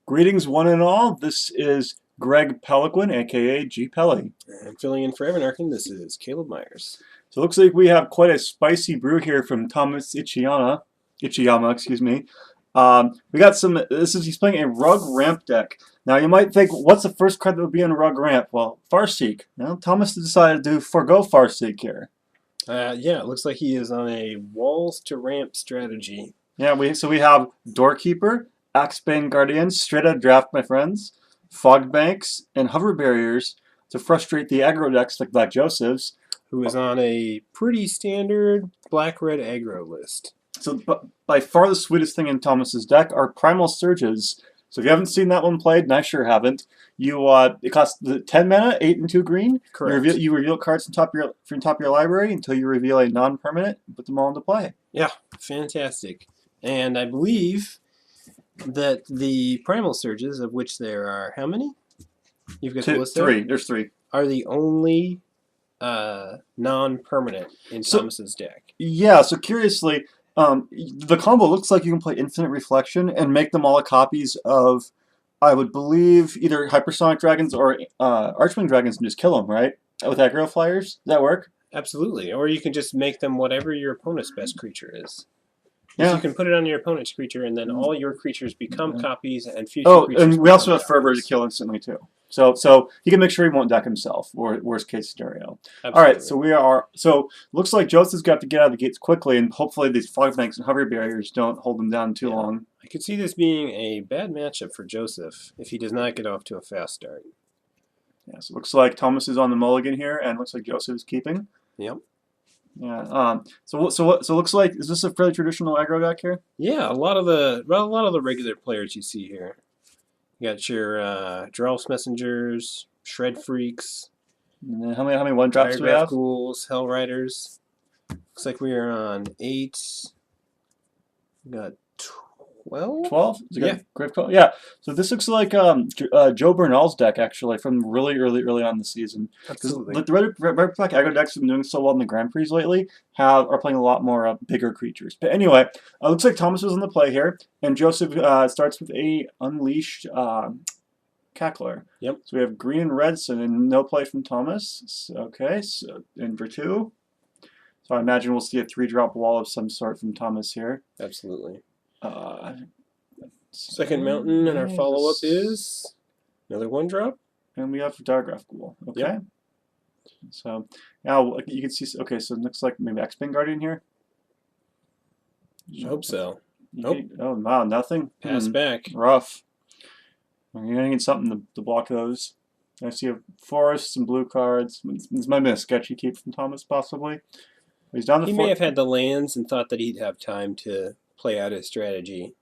Greetings, one and all. This is Greg Peloquin, aka G Pelly. And filling in for Evan Arkin, this is Caleb Myers. So it looks like we have quite a spicy brew here from Thomas Ichiyama. Excuse me. We got some. He's playing a Rug Ramp deck. Now you might think, what's the first card that would be in Rug Ramp? Well, Farseek. Now Thomas decided to forgo Farseek here. Yeah, it looks like he is on a walls to ramp strategy. Yeah, we have Doorkeeper, Axebane Guardian, straight out of draft, my friends, Fog Banks, and Hover Barriers to frustrate the aggro decks like Black Joseph's. Who is on a pretty standard black-red aggro list. So by far the sweetest thing in Thomas's deck are Primal Surges. So if you haven't seen that one played, and I sure haven't, it costs 10 mana, 8 and 2 green. Correct. You reveal cards from top of your library until you reveal a non-permanent and put them all into play. Yeah, fantastic. And I believe that the Primal Surges, of which there are how many? You've got the list there? Three. There's 3. Are the only non-permanent in Thomas's deck. Yeah, so curiously, the combo looks like you can play Infinite Reflection and make them all copies of, I would believe, either Hypersonic Dragons or Archwing Dragons and just kill them, right? With aggro flyers? Does that work? Absolutely. Or you can just make them whatever your opponent's best creature is. Yeah. So you can put it on your opponent's creature, and then all your creatures become copies, and future creatures. And we also have Fervor to kill instantly too. So he can make sure he won't deck himself, or worst case scenario. Absolutely. All right, so looks like Joseph's got to get out of the gates quickly, and hopefully these Fog Banks and Hover Barriers don't hold him down too long. I could see this being a bad matchup for Joseph if he does not get off to a fast start. Yeah, so it looks like Thomas is on the mulligan here, and looks like Joseph is keeping. Yep. Yeah. So it looks like, is this a fairly traditional aggro deck here? Yeah, a lot of the regular players you see here. You got your Drelf's Messengers, Shred Freaks. And then how many one drops do we have? Ghouls, Hell Riders. Looks like we are on 8. We got 12. 12? Yeah. Grave Call? Yeah. So this looks like Joe Bernal's deck, actually, from really early on in the season. Absolutely. The red black aggro decks have been doing so well in the Grand Prix lately, are playing a lot more bigger creatures. But anyway, it looks like Thomas was on the play here, and Joseph starts with a Unleashed Cackler. Yep. So we have green and red, so no play from Thomas. So in for 2. So I imagine we'll see a 3-drop wall of some sort from Thomas here. Absolutely. Uh, Second mountain, and our follow-up is another 1-drop. And we have Diagraph Ghoul. Okay. Yep. So now you can see. Okay, so it looks like maybe Axebane Guardian here. I hope so. Nope. Oh wow, nothing. Pass back. Rough. You're gonna need something to block those. I see a forest, some blue cards. This might be a sketchy keep from Thomas, possibly. He's down to He 4. may have had the lands and thought that he'd have time to play out his strategy.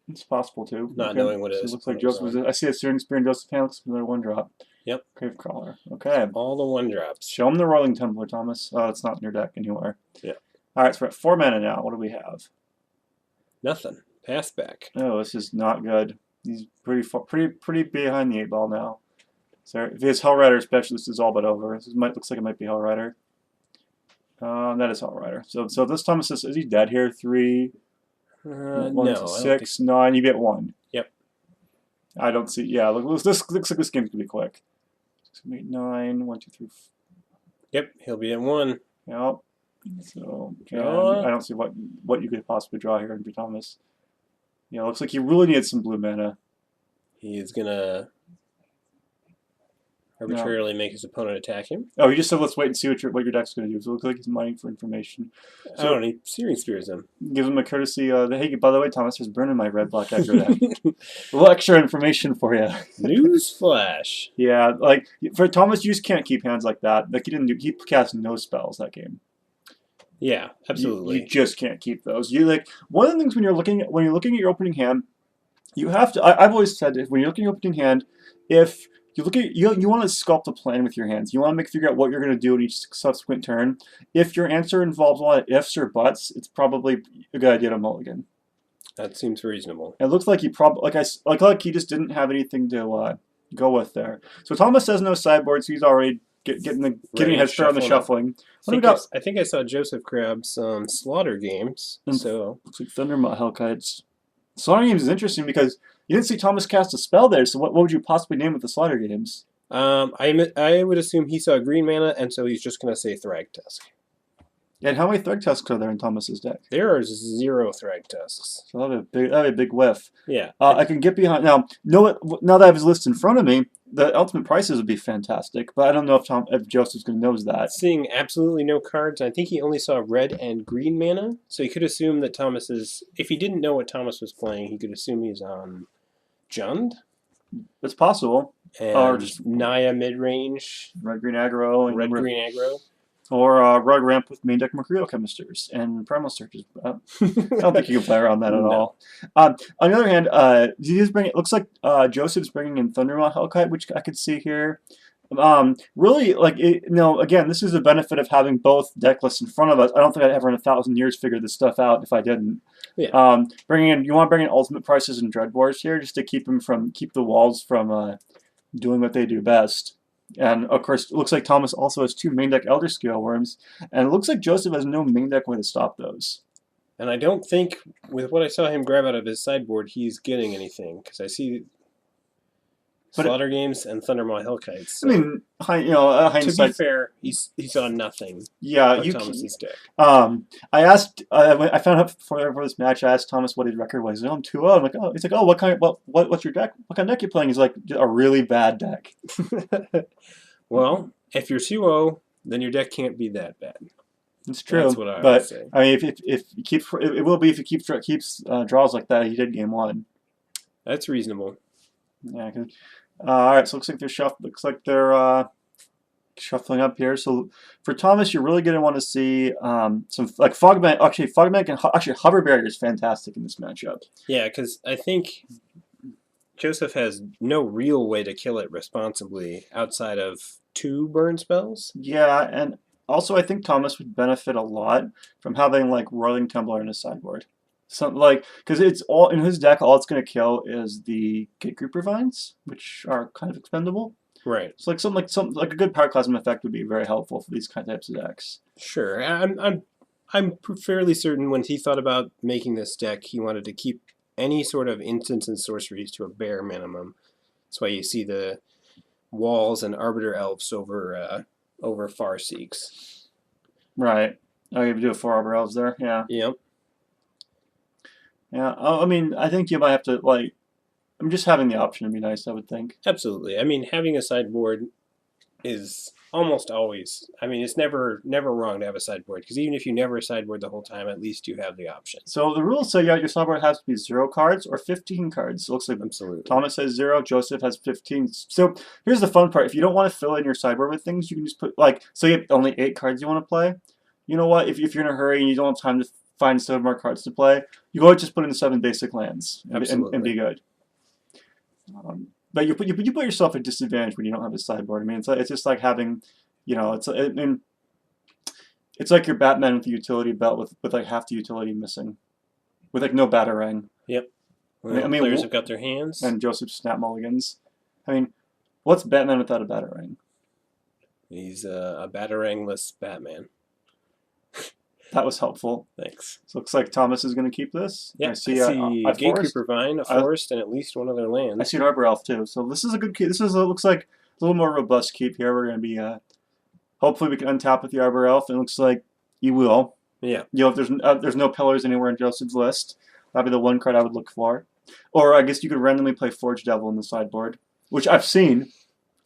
It's possible too. Not knowing what it so is. It looks like Joseph. I see a Searing Spear and Joseph Hand. Looks like another 1-drop. Yep. Cave Crawler. Okay. All the 1-drops. Show him the Rolling Tumbler, Thomas. Oh, it's not in your deck anywhere. Yeah. All right, so we're at 4 mana now. What do we have? Nothing. Pass back. Oh, this is not good. He's pretty behind the 8 ball now. So if he has Hell Rider especially, this is all but over. Looks like it might be Hell Rider. That is Hell Rider. So this Thomas is he dead here? 3, 1, no. 6, 9. You get 1. Yep. I don't see. Yeah, this looks like this game's gonna be quick. 6, 8, 9. 1, 2, 3. Yep. He'll be at 1. Yep. So I don't see what you could possibly draw here for Thomas. Yeah, looks like he really needs some blue mana. He is gonna arbitrarily make his opponent attack him. Oh, he just said let's wait and see what your deck's going to do. So it looks like he's mining for information. So, I don't know, he Searing Spears him. Gives him a courtesy. Hey, by the way, Thomas, there's burning my red black aggro deck. A little extra information for you. News flash. Yeah, like for Thomas, you just can't keep hands like that. Like he cast no spells that game. Yeah, absolutely. You just can't keep those. One of the things when you're looking at your opening hand, you have to. I've always said when you're looking at your opening hand, if you want to sculpt a plan with your hands. You want to figure out what you're going to do in each subsequent turn. If your answer involves a lot of ifs or buts, it's probably a good idea to mulligan. That seems reasonable. It looks like he probably like he just didn't have anything to go with there. So Thomas has no sideboard, so he's already getting a head start on the shuffling. I think I saw Joseph grab some Slaughter games. So looks like Thundermut Hellkites. Slaughter Games is interesting because you didn't see Thomas cast a spell there, so what would you possibly name with the Slaughter Games? I would assume he saw green mana, and so he's just gonna say Thragtusk. And how many Thragtusks are there in Thomas's deck? There are 0 Thragtusks. So that'd be a big whiff. Yeah. I can get behind now. Now that I have his list in front of me, the ultimate prices would be fantastic. But I don't know if Joseph's going to knows that. Seeing absolutely no cards, I think he only saw red and green mana, so he could assume that Thomas is. If he didn't know what Thomas was playing, he could assume he's on Jund. It's possible. And Or just Naya mid range. red green aggro and Green aggro. Or Rug Ramp with main deck Mercurial Chemisters and Primal Searches. I don't think you can play around that at all. On the other hand, it looks like Joseph's bringing in Thundermaw Hellkite, which I could see here. Really, again, this is the benefit of having both deck lists in front of us. I don't think I'd ever in 1,000 years figure this stuff out if I didn't. Yeah. You want to bring in Ultimate Prices and Dreadbores here just to keep the walls from doing what they do best. And of course, it looks like Thomas also has 2 main deck Elder Scale Worms, and it looks like Joseph has no main deck way to stop those. And I don't think, with what I saw him grab out of his sideboard, he's getting anything, because I see Slaughter Games and Thundermaw Hellkites. So. I mean, hindsight. To be fair, he saw nothing. Yeah, Thomas's deck. I found out for this match. I asked Thomas what his record was. I'm 2-0. I'm like, oh, he's like, oh, what's your deck? What kind of deck you playing? He's like, a really bad deck. Well, if you're 2-0, then your deck can't be that bad. It's true. That's what I would say. I mean, if you keep, it will be if he keeps draws like that. He did game 1. That's reasonable. Yeah. All right. So it looks like they're shuffling up here. So for Thomas, you're really going to want to see some like Fogbank. Actually, Fogbank and Hover Barrier is fantastic in this matchup. Yeah, because I think Joseph has no real way to kill it responsibly outside of 2 burn spells. Yeah, and also I think Thomas would benefit a lot from having like Roiling Tumbler in his sideboard. Something like, because it's all in his deck, all it's going to kill is the Gatekeeper Vines, which are kind of expendable. Right. So like something like a good Pyroclasm effect would be very helpful for these kind of types of decks. Sure, I'm fairly certain when he thought about making this deck, he wanted to keep any sort of instants and sorceries to a bare minimum. That's why you see the walls and Arbiter Elves over Farseeks. Right. Oh, you do a 4 Arbiter Elves there. Yeah. Yep. Yeah. I mean, I think you might have to like. I'm just having the option would be nice. I would think. Absolutely. I mean, having a sideboard is almost always. I mean, it's never wrong to have a sideboard because even if you never sideboard the whole time, at least you have the option. So the rules say your sideboard has to be 0 cards or 15 cards. So it looks like absolutely. Thomas has 0, Joseph has 15. So here's the fun part: if you don't want to fill in your sideboard with things, you can just put like so you have only 8 cards you want to play. You know what? If you're in a hurry and you don't have time to find 7 more cards to play, you go just put in 7 basic lands and be good. But you put yourself at disadvantage when you don't have a sideboard. I mean, it's just like having, it's like your Batman with the utility belt with like half the utility missing, with like no Batarang. Yep. Well, I mean, players have got their hands. And Joseph Snap Mulligans. I mean, what's Batman without a Batarang? He's a Batarangless Batman. That was helpful. Thanks. So it looks like Thomas is going to keep this. Yeah, I see a Gatekeeper Vine, a forest, and at least one of their lands. I see an Arbor Elf too. So this is a good keep. Looks like a little more robust keep here. We're going to be, hopefully we can untap with the Arbor Elf. It looks like you will. Yeah. If there's no pillars anywhere in Joseph's list, that'd be the one card I would look for. Or I guess you could randomly play Forge Devil in the sideboard, which I've seen.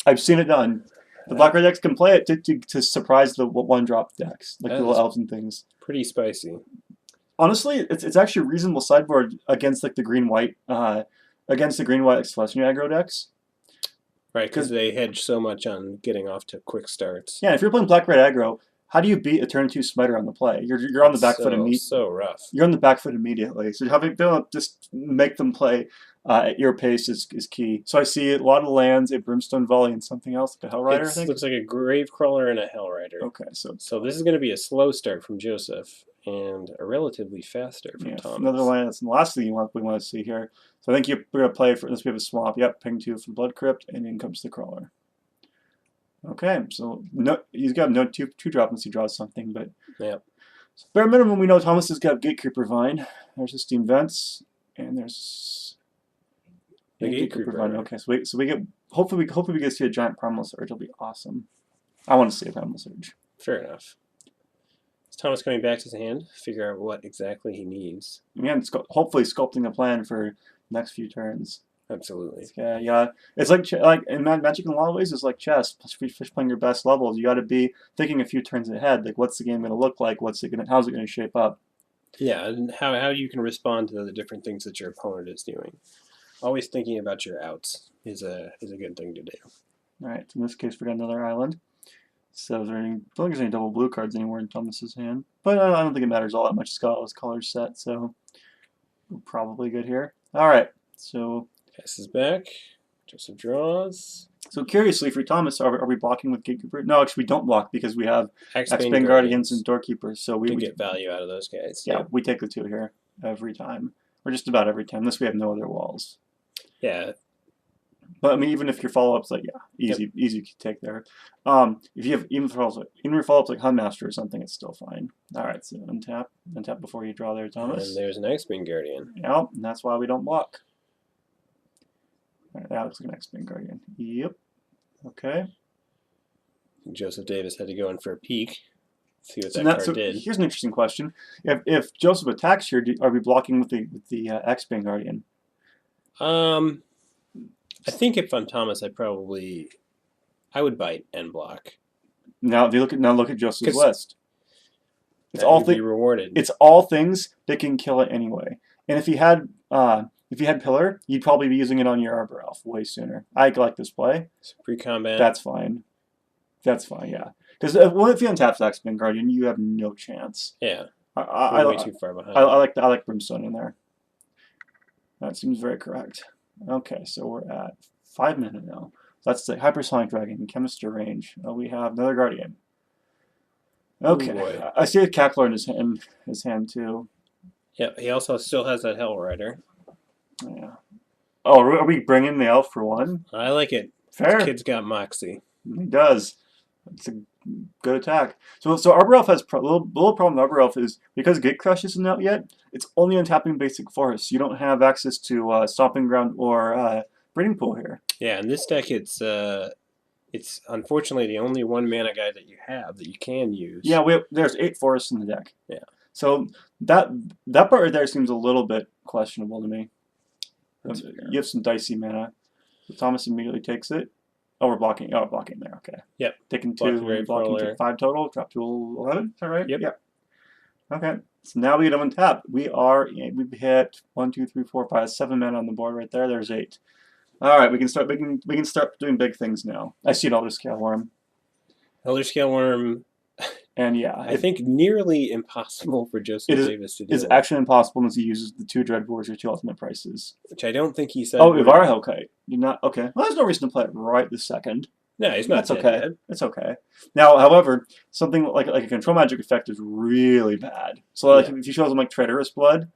I've seen it done. The Black-Red decks can play it to surprise the one-drop decks, like the little elves and things. Pretty spicy. Honestly, it's actually a reasonable sideboard against like the green-white like Celestial aggro decks. Right, because they hedge so much on getting off to quick starts. Yeah, if you're playing Black-Red aggro, how do you beat a turn 2 Smiter on the play? You're on the back foot immediately. So rough. You're on the back foot immediately. So having to just make them play at your pace is key. So I see a lot of lands, a Brimstone Volley, and something else, like a Hellrider, I think? Looks like a Gravecrawler and a Hellrider. Okay, so this is going to be a slow start from Joseph and a relatively fast start from Thomas. Another land. That's the last thing we want to see here. So I think we're going to play for this. We have a Swamp. Yep, ping 2 for Blood Crypt, and in comes the Crawler. Okay, so he's got no 2-drop unless he draws something, but yeah. So bare minimum, we know Thomas has got Gatekeeper Vine. There's the Steam Vents. And there's The and Gate Cooper Creeper. Run. Okay, so we get hopefully we get to see a giant Primal Surge. It'll be awesome. I want to see a Primal Surge. Fair enough. Is Thomas coming back to his hand? Figure out what exactly he needs. Again, hopefully sculpting a plan for next few turns. Absolutely. Yeah. It's like in Magic in a lot of ways. It's like chess. Fish playing your best levels. You got to be thinking a few turns ahead. Like, what's the game going to look like? How's it going to shape up? Yeah, and how you can respond to the different things that your opponent is doing. Always thinking about your outs is a good thing to do. All right. So in this case, we got another island. So I don't think there's any double blue cards anymore in Thomas's hand. But I don't think it matters all that much. He's got all his colors set, so we're probably good here. All right. So Passes back. Joseph draws. So curiously, for Thomas, are we blocking with Gatekeeper? No, actually, we don't block because we have X-Bane Guardians and Doorkeepers. So we get value out of those guys. Yeah, we take the 2 here every time, or just about every time. Unless we have no other walls. Yeah. But I mean, even if your follow-ups like easy to take there. If you have even your follow-ups like Hunmaster or something, it's still fine. All right, so untap before you draw there, Thomas. And there's an X-Bane Guardian. Yeah, and that's why we don't block. All right, that looks like an X-Bane Guardian. Yep. Okay. Joseph Davis had to go in for a peek. See what that card did. Here's an interesting question: If Joseph attacks here, are we blocking with the X-Bane Guardian? I think if I'm Thomas, I would bite and block. Now, if you look at Joseph's list. It's all things rewarded. It's all things that can kill it anyway. And if you had Pillar, you'd probably be using it on your Arbor Elf way sooner. I like this play. So pre-combat. That's fine. Yeah. Because if you untap X-Bane Guardian, you have no chance. Yeah. I way too far behind. I like Brimstone in there. That seems very correct. Okay, so we're at 5 minutes now. That's the Hypersonic Dragon, Chemister range. We have another Guardian. Okay, I see a Cackler in his hand too. Yeah, he also still has that Hell Rider. Yeah. Oh, are we bringing the elf for one? I like it. Fair. This kid's got moxie. He does. It's a good attack. So Arbor Elf has little problem with Arbor Elf is because Gate Crush isn't out yet. It's only untapping basic forests. You don't have access to Stomping Ground or Breeding Pool here. Yeah, in this deck, it's unfortunately the only 1 mana guy that you have that you can use. Yeah, there's 8 forests in the deck. Yeah. So that part right there seems a little bit questionable to me. You have some dicey mana. So Thomas immediately takes it. Oh, we're blocking. Oh, blocking there. Okay. Yep. Taking 2, blocking 5 total. Drop to 11. Is that right? Yep. Okay. So now we get them untap. We've hit 1, 2, 3, 4, 5, 7 men on the board right there. There's 8. All right. We can start doing big things now. I see an Elder Scale Worm. Elder Scale Worm. And yeah, I think nearly impossible for Joseph Davis to do. It's actually impossible unless he uses the 2 Dreadboars or 2 Ultimate Prices. Which I don't think he said. Oh, Ivar Hellkite. You're not okay. Well, there's no reason to play it right this second. No, he's not. That's okay. It's okay. Now, however, something like a control magic effect is really bad. So, if he shows him like Traitorous Blood,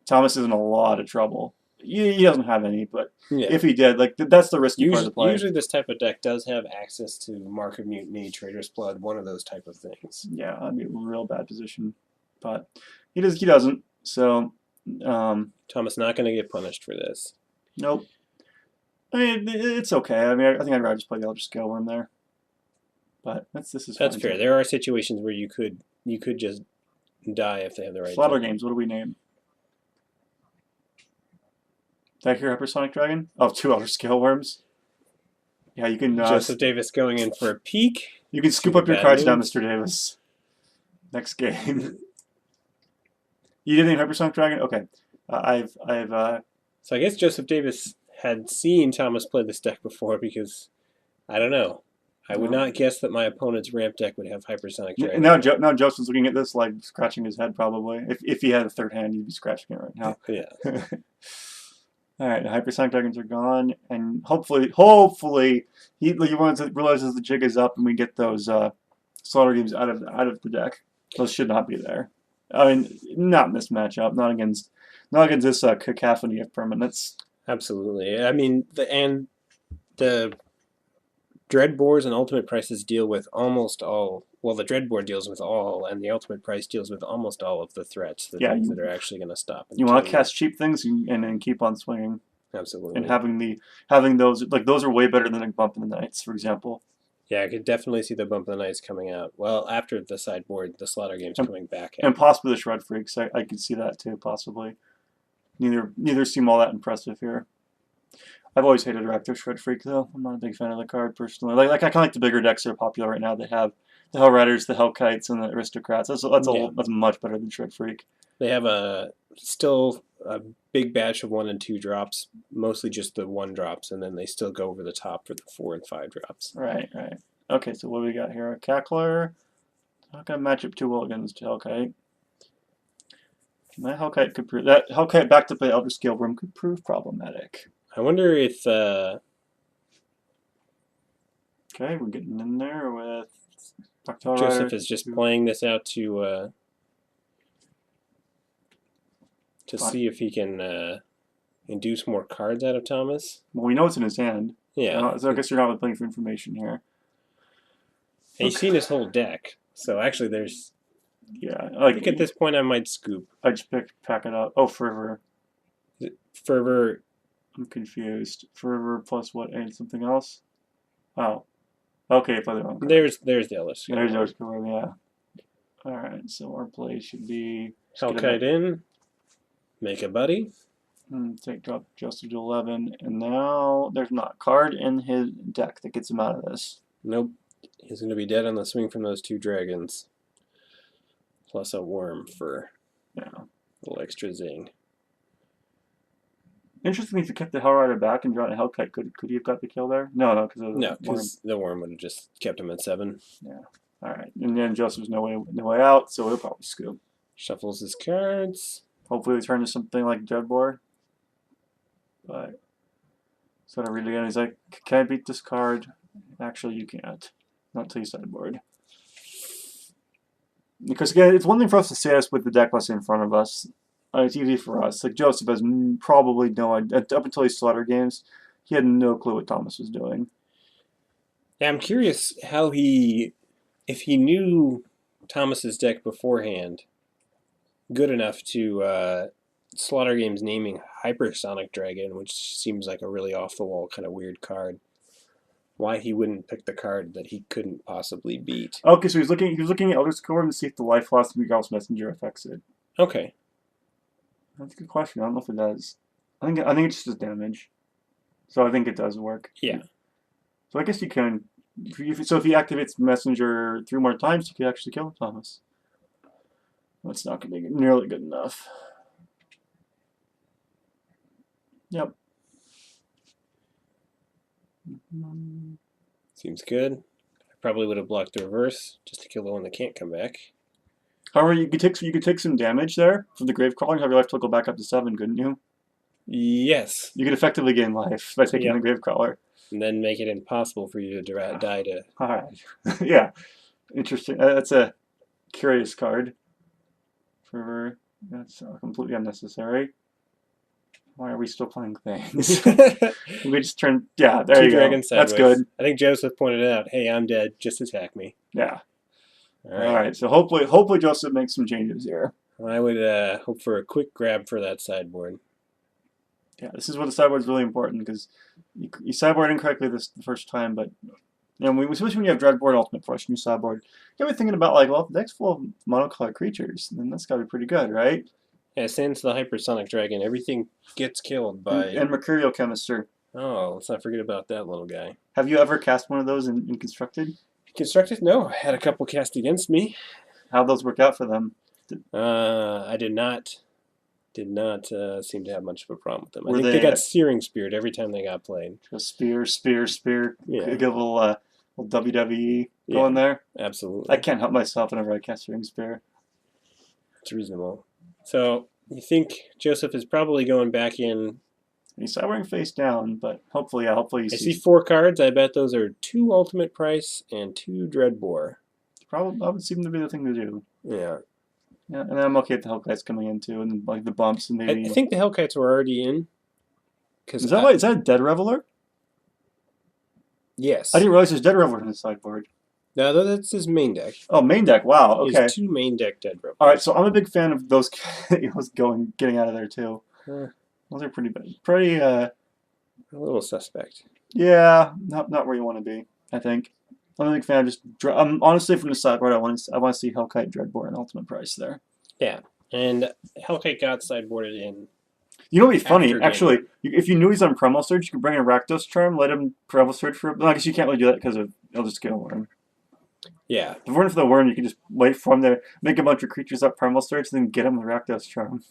Thomas is in a lot of trouble. He doesn't have any, but if he did, that's the risky part of the play. Usually, this type of deck does have access to Mark of Mutiny, Traitorous Blood, one of those type of things. Yeah, that'd be a real bad position, but he doesn't. So, Thomas not going to get punished for this. Nope. I mean, it's okay. I mean, I think I'd rather just play the Elder Scale Worm there. But that's fair. Too. There are situations where you could just die if they have the right. Slaughter games. What do we name? Did I hear Hypersonic Dragon? Oh, 2 Elder Scale Worms. Yeah, you can. Joseph Davis going in for a peek. You can scoop up your cards now, Mr. Davis. Next game. You did name Hypersonic Dragon? Okay. So I guess Joseph Davis had seen Thomas play this deck before because, I don't know. I would not guess that my opponent's ramp deck would have Hypersonic Dragon. Now Joseph's looking at this like scratching his head probably. If he had a 3rd hand, he'd be scratching it right now. Yeah. All right, the Hypersonic Dragons are gone, and hopefully he realizes the jig is up and we get those slaughter games out of the deck. Those should not be there. I mean, not in this matchup, not against this cacophony of permanents. Absolutely. I mean, the Dreadboars and Ultimate Prices deal with almost all Well, the Dreadboard deals with all, and the Ultimate Price deals with almost all of the threats, the Yeah, things that are actually going to stop. You want to cast cheap things and then keep on swinging. Absolutely. And having those, like, those are way better than a Bump in the Nights, for example. Yeah, I could definitely see the Bump of the Nights coming out. Well, after the sideboard, the Slaughter Game's coming back. And possibly the Shred Freaks. I could see that too, possibly. Neither seem all that impressive here. I've always hated Raptor Shred Freak, though. I'm not a big fan of the card, personally. Like I kind of like the bigger decks that are popular right now that have the Hell Riders, the Hell Kites, and the Aristocrats. That's much better than Shred Freak. They have still a big batch of 1 and 2 drops, mostly just the 1 drops, and then they still go over the top for the 4 and 5 drops. Right. Okay, so what do we got here? A Cackler. Not going to match up too well against Hellkite. That Hellkite backed up by Elder Scale Room could prove problematic. I wonder if... Okay, we're getting in there with... Joseph is just playing this out to see if he can induce more cards out of Thomas. Well, we know it's in his hand. Yeah. So I guess you're not playing for information here. And he's seen his whole deck, so actually there's... Yeah. I think at this point I might scoop. I just pack it up. Oh, Fervor. Fervor... I'm confused. Fervor plus what? And something else? Oh. Okay, play the wrong card. There's the Elder Scale. There's Elder Scale Room, yeah. Alright, so our play should be... Hellkite in. Make a buddy. Take drop Joseph to 11. And now there's not a card in his deck that gets him out of this. Nope. He's going to be dead on the swing from those 2 dragons. Plus a worm for a little extra zing. Interestingly, if you kept the Hellrider back and drawn a Hellkite, could he have got the kill there? No, because the worm would have just kept him at 7. Yeah. All right, and then Joseph's no way out, so he'll probably scoop. Shuffles his cards. Hopefully, they turn to something like Dreadboard. But so I read it again. He's like, "Can I beat this card?" Actually, you can't. Not till you sideboard. Because again, it's one thing for us to say this with the deck list in front of us. It's easy for us. Like Joseph has probably no idea. Up until these Slaughter games, he had no clue what Thomas was doing. Yeah, I'm curious how if he knew Thomas's deck beforehand good enough to Slaughter Games naming Hypersonic Dragon, which seems like a really off-the-wall kind of weird card. Why he wouldn't pick the card that he couldn't possibly beat. Okay, so he was looking at Elder Scale Room to see if the Life Loss and Gauss Messenger affects it. Okay. That's a good question. I don't know if it does. I think it just does damage. So I think it does work. Yeah. So I guess you can. So if he activates Messenger 3 more times, you could actually kill Thomas. That's not going to be nearly good enough. Yep. Seems good. I probably would have blocked the reverse just to kill the one that can't come back. However, you could take some damage there from the Gravecrawler and have your life total go back up to 7, couldn't you? Yes. You could effectively gain life by taking the Gravecrawler. And then make it impossible for you to die to... Alright. Yeah. Interesting. That's a curious card. That's completely unnecessary. Why are we still playing things? We just turned... Yeah, there you go. That's good. I think Joseph pointed out, hey, I'm dead. Just attack me. Yeah. All right. So hopefully Joseph makes some changes here. I would hope for a quick grab for that sideboard. Yeah, this is where the sideboard is really important because you sideboard incorrectly the first time, but especially when you have Dreadboard Ultimate Force, new sideboard, you gotta be thinking about like, well, if the deck's full of monocolored creatures, then that's gotta be pretty good, right? Yeah, since the Hypersonic Dragon, everything gets killed by... And Mercurial Chemister. Oh, let's not forget about that little guy. Have you ever cast one of those in Constructed? Constructed? No, I had a couple cast against me. How'd those work out for them? I did not seem to have much of a problem with them. I think they got Searing Spirit every time they got played. Just spear. Yeah. Get a little WWE going there. Absolutely. I can't help myself whenever I cast Searing Spear. It's reasonable. So you think Joseph is probably going back in? He's sideboarding face down, but hopefully you see 4 cards. I bet those are 2 Ultimate Price and 2 Dreadbore. Probably that would seem to be the thing to do. Yeah. Yeah, and I'm okay with the Hellkites coming in too, and like the bumps and maybe. I think the Hellkites were already in. Is that a Dead Reveler? Yes. I didn't realize there's Dead Reveler in the sideboard. No, that's his main deck. Oh, main deck. Wow. He Okay. has 2 main deck Dead Ropers. All right. So I'm a big fan of those getting out of there too. Uh, Those are pretty bad. Pretty. a little suspect. Yeah. Not where you want to be. I think. I'm a big fan of just. Honestly, from the sideboard, I want to see Hellkite, Dreadbore, and Ultimate Price there. Yeah, and Hellkite got sideboarded in. You know what'd be funny? After game. Actually, if you knew he's on Primal Surge, you could bring in Rakdos Charm, let him Primal Surge for. I guess you can't really do that because of Elder Scale Worm. Yeah, If it weren't for the worm, you could just wait for him to make a bunch of creatures up Primal Surge, and then get him with Rakdos Charm.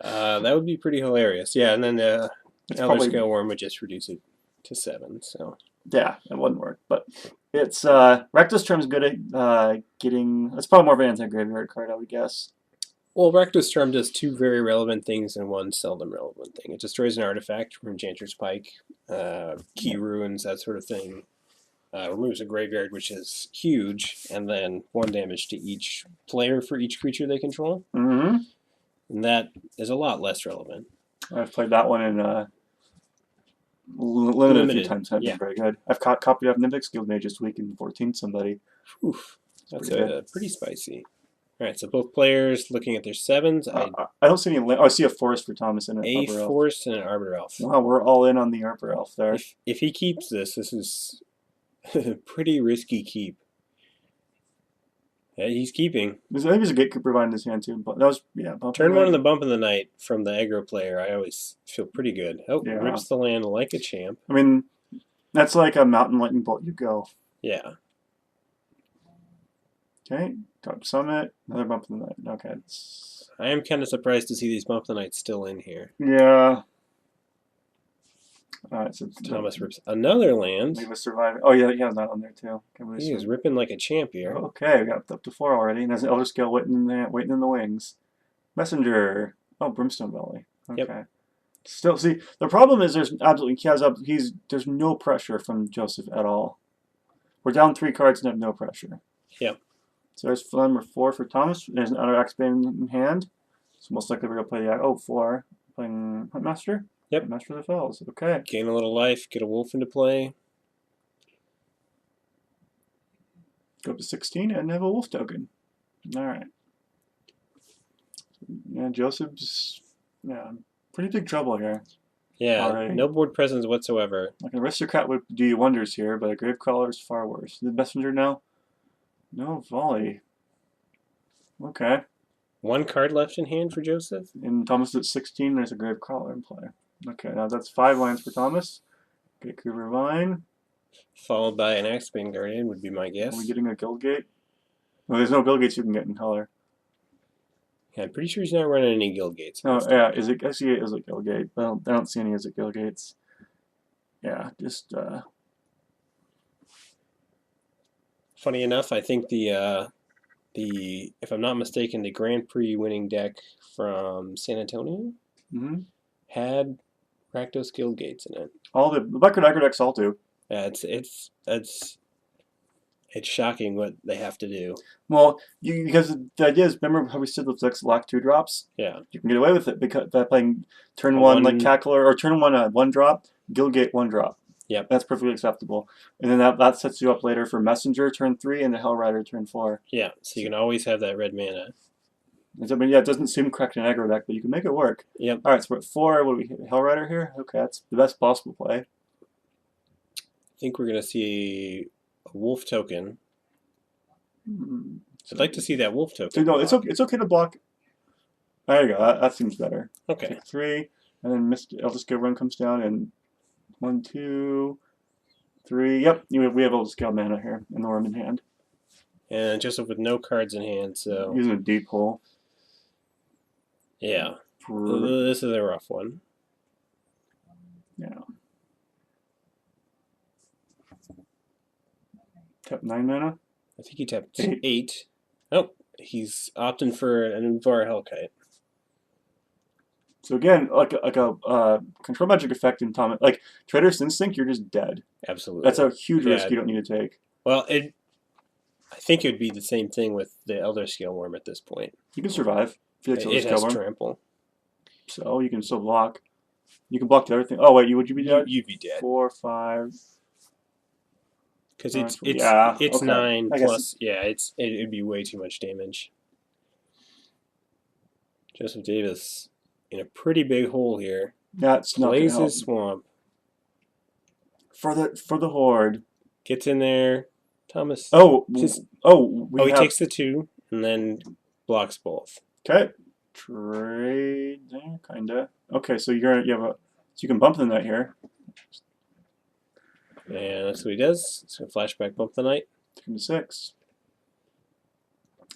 that would be pretty hilarious. Yeah, and then the It's Elder probably Scale Worm would just reduce it to 7. So yeah, it wouldn't work. But it's Rakdos Charm's good at getting. It's probably more of an anti-graveyard card, I would guess. well, Rakdos Charm does 2 very relevant things and 1 seldom relevant thing. It destroys an artifact from Enchanter's Pike, key ruins, that sort of thing. Removes a graveyard, which is huge, and then 1 damage to each player for each creature they control. Mm-hmm. And that is a lot less relevant. I've played that one in limited a few times. That's been very good. I've copied up Nimbix Guild Mage this week and 14 somebody. Oof, that's pretty spicy. All right, so both players looking at their 7s. I don't see any. I see a Forest for Thomas and a Forest and an Arbiter Elf. Wow, we're all in on the Arbiter Elf there. If he keeps this is a pretty risky keep. Yeah, he's keeping. I think there's a Gatekeeper Vine in his hand too. But that was Turn 1 on the Bump of the Night from the aggro player. I always feel pretty good. Oh, yeah. Rips the land like a champ. I mean, that's like a Mountain Lightning Bolt. You go. Yeah. Okay, Dark Summit, another Bump of the Night. Okay. I am kind of surprised to see these Bump of the Night still in here. Yeah. Alright, so Thomas rips another land. He was surviving. Oh yeah, he has that on there too. He is ripping like a champ here. Okay, we got up to 4 already, and there's an Elder Scale waiting in the wings. Messenger. Oh, Brimstone Belly. Okay. Yep. Still, see, the problem is there's no pressure from Joseph at all. We're down 3 cards and have no pressure. Yep. So there's number 4 for Thomas. There's another X-Bane in hand. So most likely we're going to play the 4. Playing Huntmaster. Yep. Master of the Fells. Okay. Gain a little life, get a wolf into play. Go up to 16 and have a wolf token. Alright. Yeah, Joseph's pretty big trouble here. Yeah, already. No board presence whatsoever. Like an Aristocrat would do you wonders here, but a Gravecrawler is far worse. The Messenger now? No volley. Okay. 1 card left in hand for Joseph. And Thomas at 16, there's a Gravecrawler in play. Okay, now that's 5 lands for Thomas. Gatekeeper Vine. Followed by an X-Bane Guardian would be my guess. Are we getting a Guildgate? No, there's no Guildgates you can get in color. Yeah, I'm pretty sure he's not running any Guildgates. Oh, yeah, I see it as a Guildgate. I don't see any as a Guildgates. Yeah, just... Funny enough, I think the if I'm not mistaken, the Grand Prix winning deck from San Antonio had Rakdos Guildgates in it. All the Black Aggro decks all do. Yeah, it's shocking what they have to do. Well, because the idea is, remember how we said those decks lack 2-drops? Yeah. You can get away with it because by playing turn 1 like Cackler, or turn 1 1-drop, Guildgate 1-drop. Yep. That's perfectly acceptable. And then that sets you up later for Messenger turn 3 and the Hellrider turn 4. Yeah, so you can always have that red mana. I mean, yeah, it doesn't seem correct in aggro deck, but you can make it work. Yep. Alright, so we're at 4. What do we hit? Hellrider here? Okay, that's the best possible play. I think we're going to see a wolf token. I'd like to see that wolf token. So, no, it's okay to block. There you go. That seems better. Okay. Take 3, and then Elder Scale Run comes down, and 1, 2, 3. Yep, we have Elder Scale mana here, and the worm in hand. And Joseph with no cards in hand, so... Using a deep hole. Yeah. This is a rough one. Yeah. Tap 9 mana? I think he tapped 8. Oh, he's opting for an Uvara Hellkite. So again, like a control magic effect in Tom, like Trader's Instinct, you're just dead. Absolutely. That's a huge risk you don't need to take. Well, I think it would be the same thing with the Elder Scale Worm at this point. You can survive. It has trample. So you can still block. You can block the other thing. Oh wait, would you be dead? You'd be dead. 4, 5. Because Yeah, it's okay. 9 I guess plus. Yeah, it'd be way too much damage. Joseph Davis in a pretty big hole here. that's not gonna Plays help. his swamp. For the horde. Gets in there. Thomas. Oh, Just, we he have. takes the 2 and then blocks both. Okay. Trade there, kinda. Okay, so you have a, so you can bump the knight here. And that's what he does. He's going to flashback bump the knight. 2 to 6.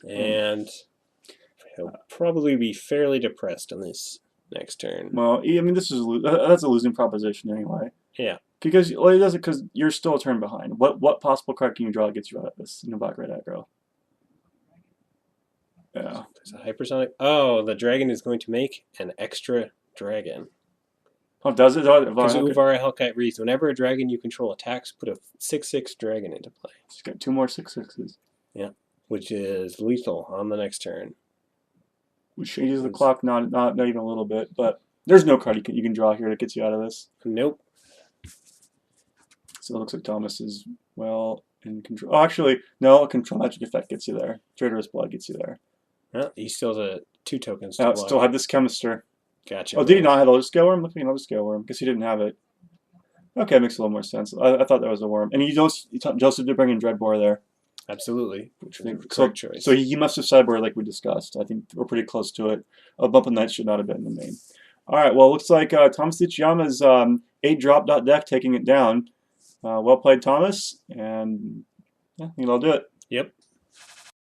And he'll probably be fairly depressed on this next turn. Well, I mean, that's a losing proposition anyway. Yeah. Because well, it doesn't, because you're still a turn behind. What possible card can you draw that gets you out of this? Black red aggro. Yeah. There's a hypersonic. Oh, the dragon is going to make an extra dragon. Oh, does it? Because Okay. Uvara Hellkite reads, whenever a dragon you control attacks, put a 6/6 dragon into play. Just got 2 more 6/6s. Yeah, which is lethal on the next turn. Which changes the clock not even a little bit, but there's no card you can draw here that gets you out of this. Nope. So it looks like Thomas is well in control. Oh, actually, no. A control magic effect gets you there. Traitorous Blood gets you there. Well, he still has 2 tokens. Now, still have this Chemister. Gotcha. Oh, did he not have a scale worm? Looking at another scale worm because he didn't have it. Okay, makes a little more sense. I thought that was a worm, and Joseph did bring in Dreadbore there. Absolutely, which was a So correct choice. So he must have sideboard like we discussed. I think we're pretty close to it. A bump of knights should not have been in the main. All right. Well, it looks like Thomas Ichiyama's 8-drop deck taking it down. Well played, Thomas, and yeah, I think that'll do it. Yep.